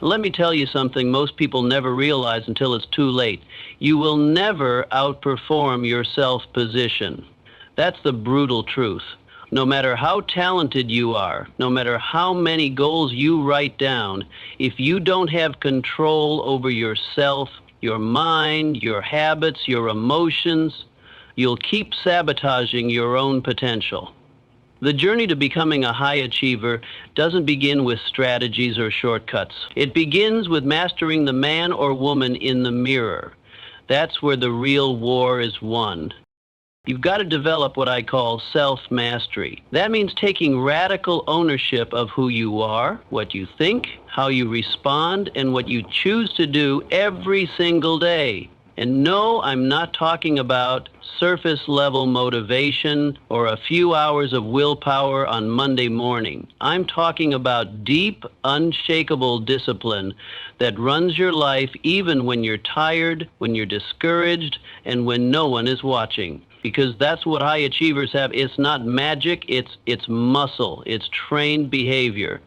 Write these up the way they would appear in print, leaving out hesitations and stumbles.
Let me tell you something most people never realize until it's too late. You will never outperform your self-position. That's the brutal truth. No matter how talented you are, no matter how many goals you write down, if you don't have control over yourself, your mind, your habits, your emotions, you'll keep sabotaging your own potential. The journey to becoming a high achiever doesn't begin with strategies or shortcuts. It begins with mastering the man or woman in the mirror. That's where the real war is won. You've got to develop what I call self-mastery. That means taking radical ownership of who you are, what you think, how you respond, and what you choose to do every single day. And no, I'm not talking about surface-level motivation or a few hours of willpower on Monday morning. I'm talking about deep, unshakable discipline that runs your life even when you're tired, when you're discouraged, and when no one is watching. Because that's what high achievers have. It's not magic, it's muscle, it's trained behavior.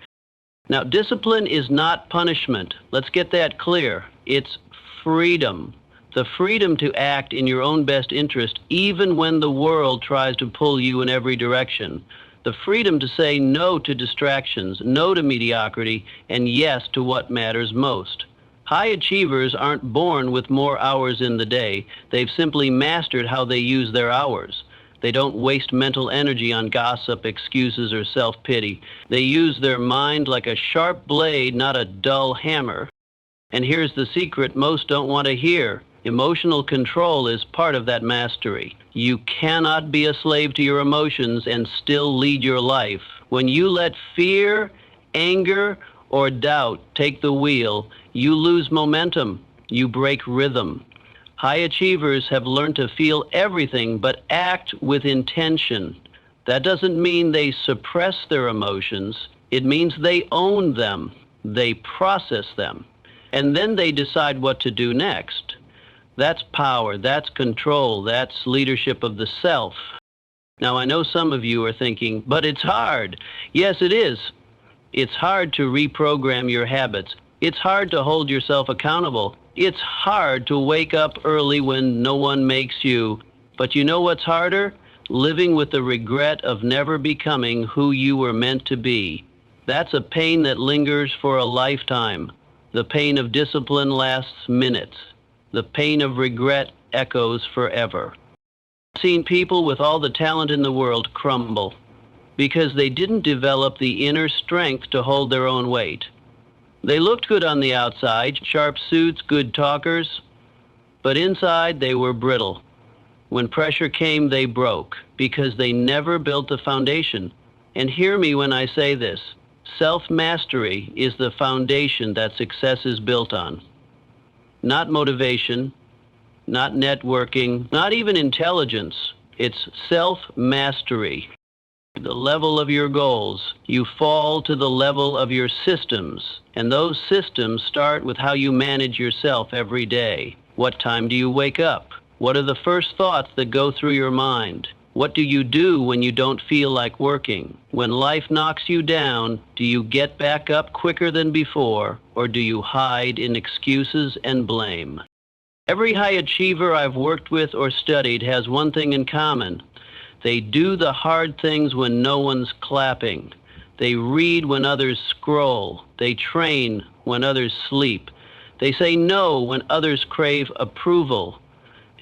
Now, discipline is not punishment. Let's get that clear. It's freedom. The freedom to act in your own best interest even when the world tries to pull you in every direction. The freedom to say no to distractions, no to mediocrity, and yes to what matters most. High achievers aren't born with more hours in the day. They've simply mastered how they use their hours. They don't waste mental energy on gossip, excuses, or self-pity. They use their mind like a sharp blade, not a dull hammer. And here's the secret most don't want to hear. Emotional control is part of that mastery. You cannot be a slave to your emotions and still lead your life. When you let fear, anger, or doubt take the wheel, you lose momentum. You break rhythm. High achievers have learned to feel everything but act with intention. That doesn't mean they suppress their emotions. It means they own them. They process them. And then they decide what to do next. That's power, that's control, that's leadership of the self. Now, I know some of you are thinking, but it's hard. Yes, it is. It's hard to reprogram your habits. It's hard to hold yourself accountable. It's hard to wake up early when no one makes you. But you know what's harder? Living with the regret of never becoming who you were meant to be. That's a pain that lingers for a lifetime. The pain of discipline lasts minutes. The pain of regret echoes forever. I've seen people with all the talent in the world crumble because they didn't develop the inner strength to hold their own weight. They looked good on the outside, sharp suits, good talkers, but inside they were brittle. When pressure came, they broke because they never built the foundation. And hear me when I say this. Self-mastery is the foundation that success is built on. Not motivation, not networking, not even intelligence. It's self-mastery. The level of your goals, you fall to the level of your systems. And those systems start with how you manage yourself every day. What time do you wake up? What are the first thoughts that go through your mind? What do you do when you don't feel like working? When life knocks you down, do you get back up quicker than before, or do you hide in excuses and blame? Every high achiever I've worked with or studied has one thing in common. They do the hard things when no one's clapping. They read when others scroll. They train when others sleep. They say no when others crave approval.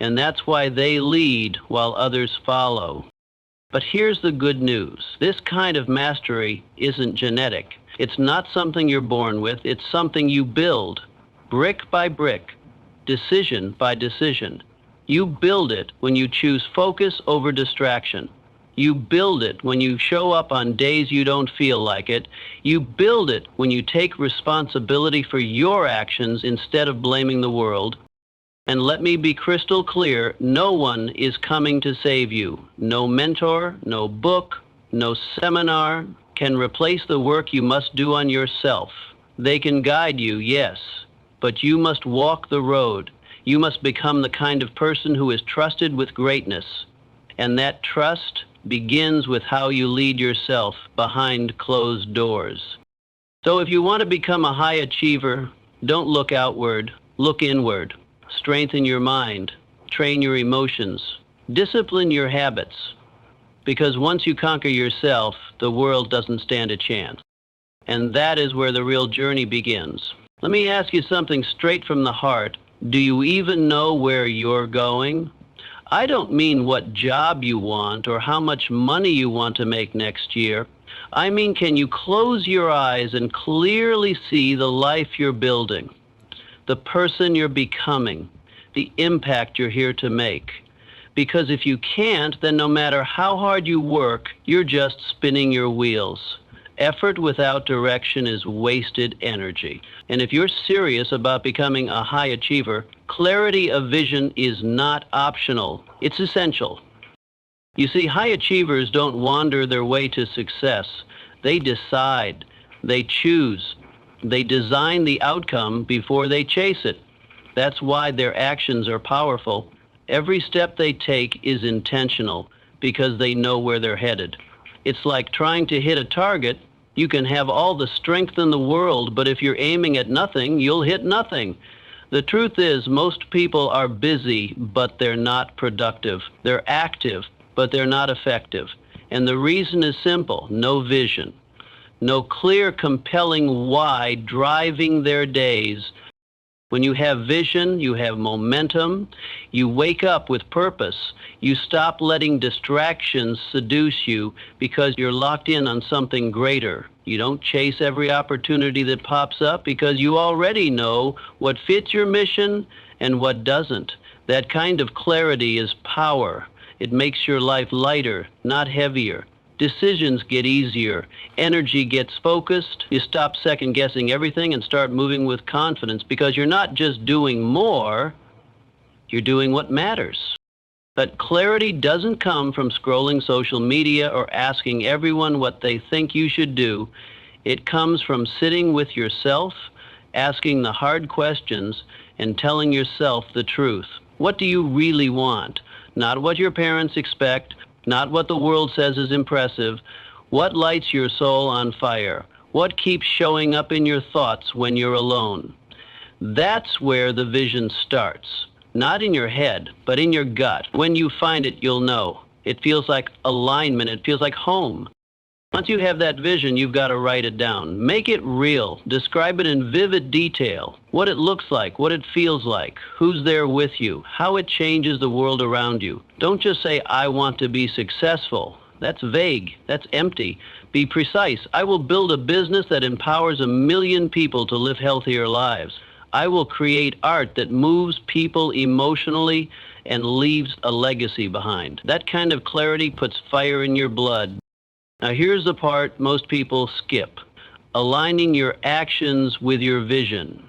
And that's why they lead while others follow. But here's the good news. This kind of mastery isn't genetic. It's not something you're born with. It's something you build, brick by brick, decision by decision. You build it when you choose focus over distraction. You build it when you show up on days you don't feel like it. You build it when you take responsibility for your actions instead of blaming the world. And let me be crystal clear, no one is coming to save you. No mentor, no book, no seminar can replace the work you must do on yourself. They can guide you, yes, but you must walk the road. You must become the kind of person who is trusted with greatness. And that trust begins with how you lead yourself behind closed doors. So if you want to become a high achiever, don't look outward, look inward. Strengthen your mind, train your emotions, discipline your habits. Because once you conquer yourself, the world doesn't stand a chance. And that is where the real journey begins. Let me ask you something straight from the heart. Do you even know where you're going? I don't mean what job you want or how much money you want to make next year. I mean, can you close your eyes and clearly see the life you're building, the person you're becoming, the impact you're here to make? Because if you can't, then no matter how hard you work, you're just spinning your wheels. Effort without direction is wasted energy. And if you're serious about becoming a high achiever, clarity of vision is not optional. It's essential. You see, high achievers don't wander their way to success. They decide, they choose, they design the outcome before they chase it. That's why their actions are powerful. Every step they take is intentional because they know where they're headed. It's like trying to hit a target. You can have all the strength in the world, but if you're aiming at nothing, you'll hit nothing. The truth is, most people are busy, but they're not productive. They're active, but they're not effective. And the reason is simple: no vision, no clear, compelling why driving their days. When you have vision, you have momentum, you wake up with purpose, you stop letting distractions seduce you because you're locked in on something greater. You don't chase every opportunity that pops up because you already know what fits your mission and what doesn't. That kind of clarity is power. It makes your life lighter, not heavier. Decisions get easier, energy gets focused, you stop second guessing everything and start moving with confidence because you're not just doing more, you're doing what matters. But clarity doesn't come from scrolling social media or asking everyone what they think you should do. It comes from sitting with yourself, asking the hard questions, and telling yourself the truth. What do you really want? Not what your parents expect, not what the world says is impressive. What lights your soul on fire? What keeps showing up in your thoughts when you're alone? That's where the vision starts. Not in your head, but in your gut. When you find it, you'll know. It feels like alignment. It feels like home. Once you have that vision, you've got to write it down. Make it real. Describe it in vivid detail. What it looks like, what it feels like, who's there with you, how it changes the world around you. Don't just say, I want to be successful. That's vague. That's empty. Be precise. I will build a business that empowers 1 million people to live healthier lives. I will create art that moves people emotionally and leaves a legacy behind. That kind of clarity puts fire in your blood. Now here's the part most people skip: aligning your actions with your vision.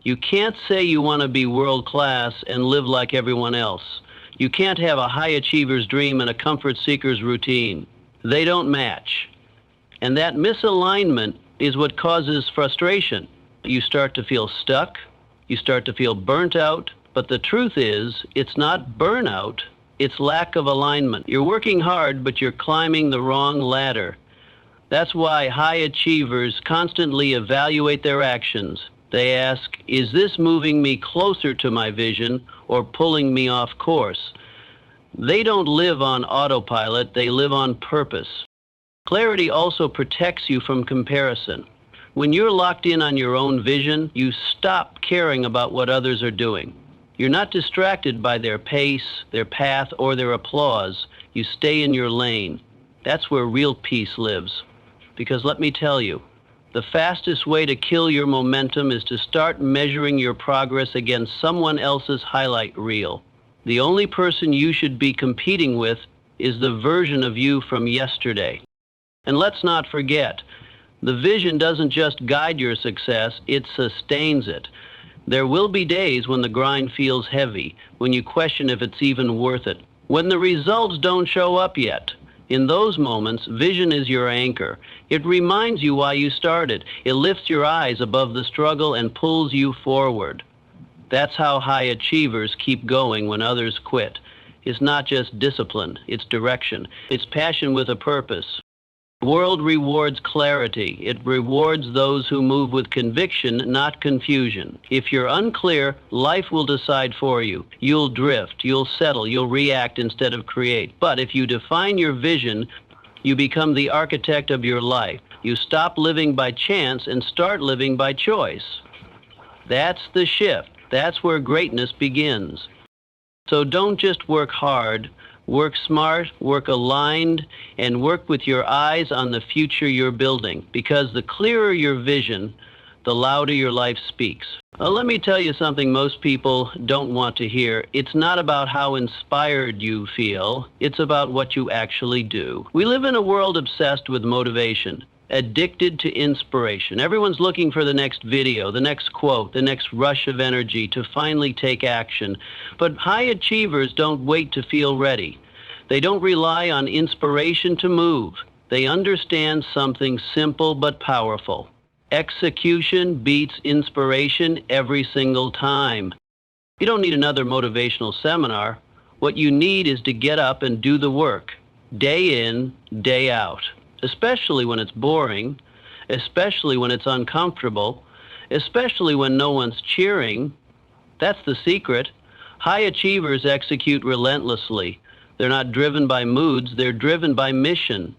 You can't say you want to be world class and live like everyone else. You can't have a high achiever's dream and a comfort seeker's routine. They don't match. And that misalignment is what causes frustration. You start to feel stuck, you start to feel burnt out, but the truth is, it's not burnout. It's lack of alignment. You're working hard, but you're climbing the wrong ladder. That's why high achievers constantly evaluate their actions. They ask, is this moving me closer to my vision or pulling me off course? They don't live on autopilot, they live on purpose. Clarity also protects you from comparison. When you're locked in on your own vision, you stop caring about what others are doing. You're not distracted by their pace, their path, or their applause. You stay in your lane. That's where real peace lives. Because let me tell you, the fastest way to kill your momentum is to start measuring your progress against someone else's highlight reel. The only person you should be competing with is the version of you from yesterday. And let's not forget, the vision doesn't just guide your success, it sustains it. There will be days when the grind feels heavy, when you question if it's even worth it, when the results don't show up yet. In those moments, vision is your anchor. It reminds you why you started. It lifts your eyes above the struggle and pulls you forward. That's how high achievers keep going when others quit. It's not just discipline, it's direction. It's passion with a purpose. The world rewards clarity. It rewards those who move with conviction, not confusion. If you're unclear, life will decide for you. You'll drift, you'll settle, you'll react instead of create. But if you define your vision, you become the architect of your life. You stop living by chance and start living by choice. That's the shift. That's where greatness begins. So don't just work hard. Work smart, work aligned, and work with your eyes on the future you're building. Because the clearer your vision, the louder your life speaks. Let me tell you something most people don't want to hear. It's not about how inspired you feel. It's about what you actually do. We live in a world obsessed with motivation, addicted to inspiration. Everyone's looking for the next video, the next quote, the next rush of energy to finally take action. But high achievers don't wait to feel ready. They don't rely on inspiration to move. They understand something simple but powerful. Execution beats inspiration every single time. You don't need another motivational seminar. What you need is to get up and do the work, day in, day out. Especially when it's boring, especially when it's uncomfortable, especially when no one's cheering. That's the secret. High achievers execute relentlessly. They're not driven by moods, they're driven by mission.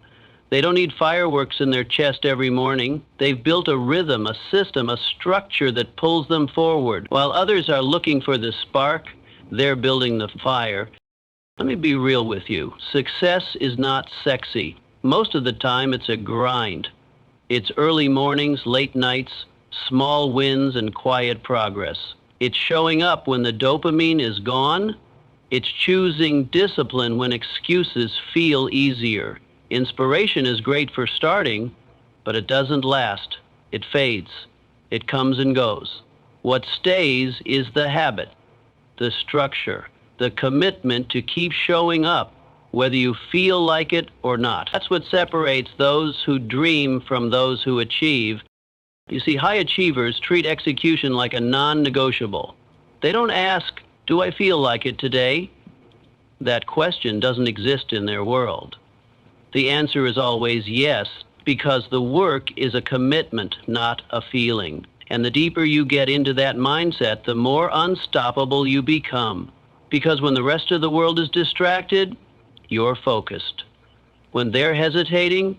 They don't need fireworks in their chest every morning. They've built a rhythm, a system, a structure that pulls them forward. While others are looking for the spark, they're building the fire. Let me be real with you. Success is not sexy. Most of the time, it's a grind. It's early mornings, late nights, small wins, and quiet progress. It's showing up when the dopamine is gone. It's choosing discipline when excuses feel easier. Inspiration is great for starting, but it doesn't last. It fades. It comes and goes. What stays is the habit, the structure, the commitment to keep showing up, whether you feel like it or not. That's what separates those who dream from those who achieve. You see, high achievers treat execution like a non-negotiable. They don't ask, do I feel like it today? That question doesn't exist in their world. The answer is always yes, because the work is a commitment, not a feeling. And the deeper you get into that mindset, the more unstoppable you become. Because when the rest of the world is distracted, you're focused. When they're hesitating,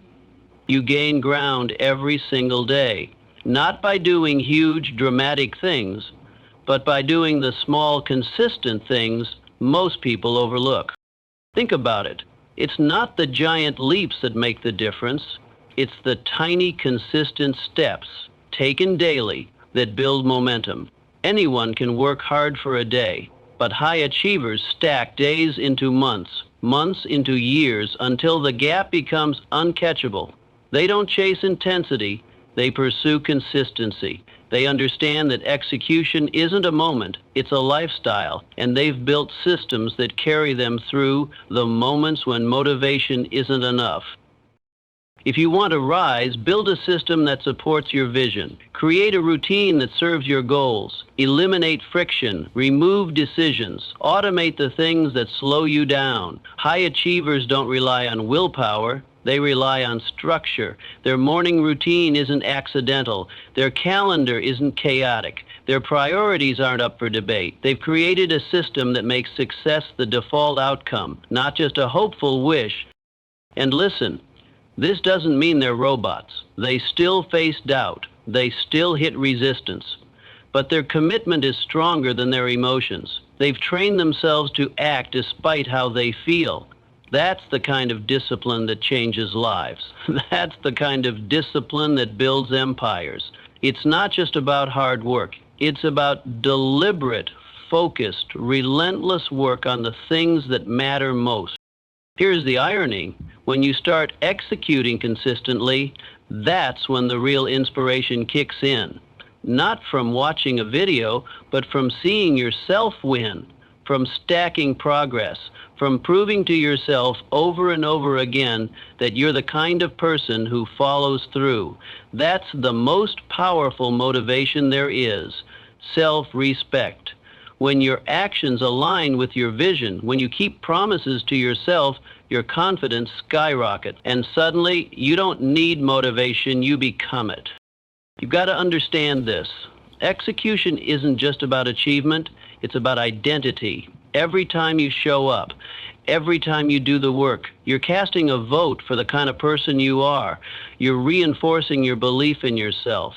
you gain ground every single day. Not by doing huge, dramatic things, but by doing the small, consistent things most people overlook. Think about it. It's not the giant leaps that make the difference. It's the tiny, consistent steps taken daily that build momentum. Anyone can work hard for a day, but high achievers stack days into months, months into years, until the gap becomes uncatchable. They don't chase intensity, they pursue consistency. They understand that execution isn't a moment, it's a lifestyle, and they've built systems that carry them through the moments when motivation isn't enough. If you want to rise, build a system that supports your vision. Create a routine that serves your goals. Eliminate friction. Remove decisions. Automate the things that slow you down. High achievers don't rely on willpower. They rely on structure. Their morning routine isn't accidental. Their calendar isn't chaotic. Their priorities aren't up for debate. They've created a system that makes success the default outcome, not just a hopeful wish. And listen, this doesn't mean they're robots. They still face doubt. They still hit resistance. But their commitment is stronger than their emotions. They've trained themselves to act despite how they feel. That's the kind of discipline that changes lives. That's the kind of discipline that builds empires. It's not just about hard work. It's about deliberate, focused, relentless work on the things that matter most. Here's the irony. When you start executing consistently, that's when the real inspiration kicks in. Not from watching a video, but from seeing yourself win, from stacking progress, from proving to yourself over and over again that you're the kind of person who follows through. That's the most powerful motivation there is, self-respect. When your actions align with your vision, when you keep promises to yourself, your confidence skyrockets, and suddenly you don't need motivation, you become it. You've got to understand this. Execution isn't just about achievement, it's about identity. Every time you show up, every time you do the work, you're casting a vote for the kind of person you are. You're reinforcing your belief in yourself.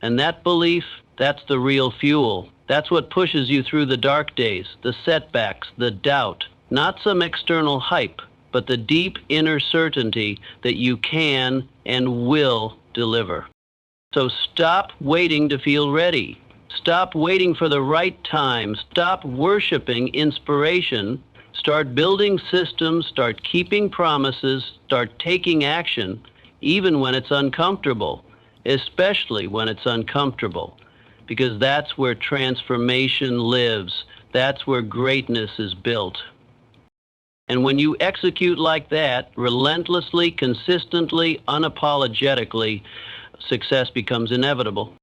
And that belief, that's the real fuel. That's what pushes you through the dark days, the setbacks, the doubt. Not some external hype, but the deep inner certainty that you can and will deliver. So stop waiting to feel ready. Stop waiting for the right time. Stop worshiping inspiration. Start building systems. Start keeping promises. Start taking action, even when it's uncomfortable, especially when it's uncomfortable, because that's where transformation lives. That's where greatness is built. And when you execute like that, relentlessly, consistently, unapologetically, success becomes inevitable.